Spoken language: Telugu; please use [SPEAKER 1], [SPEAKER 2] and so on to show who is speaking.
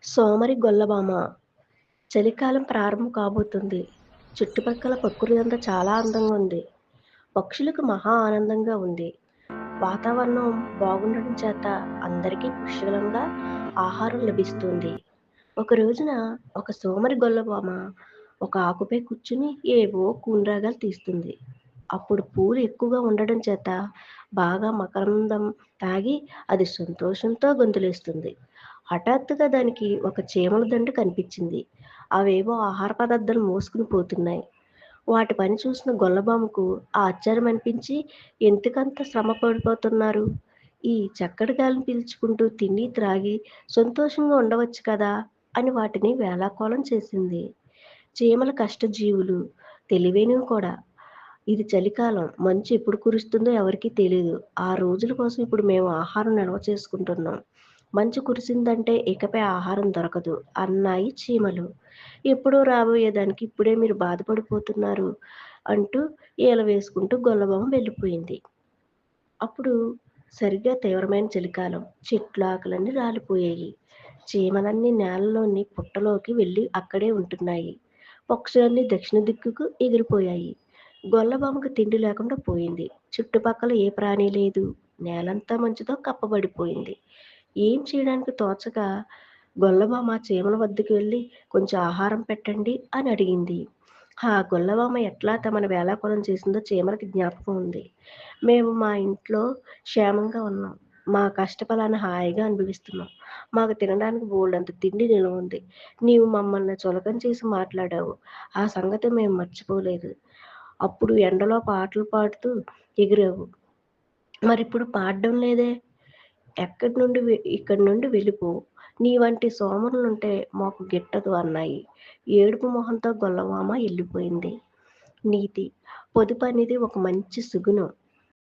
[SPEAKER 1] సోమరి గొల్లభామ. చలికాలం ప్రారంభం కాబోతుంది. చుట్టుపక్కల ప్రకృతి అంతా చాలా అందంగా ఉంది. పక్షులకు మహా ఆనందంగా ఉంది. వాతావరణం బాగుండడం చేత అందరికీ పుష్కలంగా ఆహారం లభిస్తుంది. ఒక రోజున ఒక సోమరి గొల్లభామ ఒక ఆకుపై కూర్చుని ఏవో కూనరాగాలు తీస్తుంది. అప్పుడు పూలు ఎక్కువగా ఉండడం చేత బాగా మకరందం తాగి అది సంతోషంతో గొంతులేస్తుంది. హఠాత్తుగా దానికి ఒక చీమల దండు కనిపించింది. అవేవో ఆహార పదార్థాలు మోసుకుని పోతున్నాయి. వాటి పని చూసిన గొల్లభామకు ఆశ్చర్యం అనిపించి, ఎందుకంత శ్రమ పడిపోతున్నారు? ఈ చక్కటి గాలిని పీల్చుకుంటూ తిని త్రాగి సంతోషంగా ఉండవచ్చు కదా అని వాటిని వేళాకోళం చేసింది. చీమలు కష్టజీవులు, తెలివైనవి కూడా. ఇది చలికాలం. మంచు ఎప్పుడు కురుస్తుందో ఎవరికీ తెలీదు. ఆ రోజుల కోసం ఇప్పుడు మేము ఆహారం నిల్వ చేసుకుంటున్నాం. మంచు కురిసిందంటే ఇకపై ఆహారం దొరకదు అన్నాయి చీమలు. ఎప్పుడో రాబోయేదానికి ఇప్పుడే మీరు బాధపడిపోతున్నారు అంటూ ఈల వేసుకుంటూ గొల్లభామ వెళ్ళిపోయింది. అప్పుడు సరిగ్గా తీవ్రమైన చలికాలం. చెట్లు ఆకులన్నీ రాలిపోయాయి. చీమలన్నీ నేలలోని పుట్టలోకి వెళ్ళి అక్కడే ఉంటున్నాయి. పక్షులన్నీ దక్షిణ దిక్కుకు ఎగిరిపోయాయి. గొల్లభామకు తిండి లేకుండా పోయింది. చుట్టుపక్కల ఏ ప్రాణి లేదు. నేలంతా మంచుతో కప్పబడిపోయింది. ఏం చేయడానికి తోచక గొల్లభామ చీమల వద్దకు వెళ్ళి కొంచెం ఆహారం పెట్టండి అని అడిగింది. ఆ గొల్లభామ ఎట్లా తమను వేళాకోళం చేసిందో చీమలకి జ్ఞాపకం ఉంది. మేము మా ఇంట్లో క్షేమంగా ఉన్నాం. మా కష్టఫలాన్ని హాయిగా అనుభవిస్తున్నాం. మాకు తినడానికి బోలెడంత తిండి నిలవ ఉంది. నీవు మమ్మల్ని చులకన చేసి మాట్లాడావు. ఆ సంగతి మేము మర్చిపోలేదు. అప్పుడు ఎండలో పాటలు పాడుతూ ఎగిరావు. మరిప్పుడు పాడడం లేదే? ఇక్కడి నుండి వెళ్ళిపో. నీ వంటి సోమరులుంటే మాకు గిట్టదు అన్నాయి. ఏడుపు మొహంతో గొల్లభామ వెళ్ళిపోయింది. నీతి: పొదుపు అనేది ఒక మంచి సుగుణం.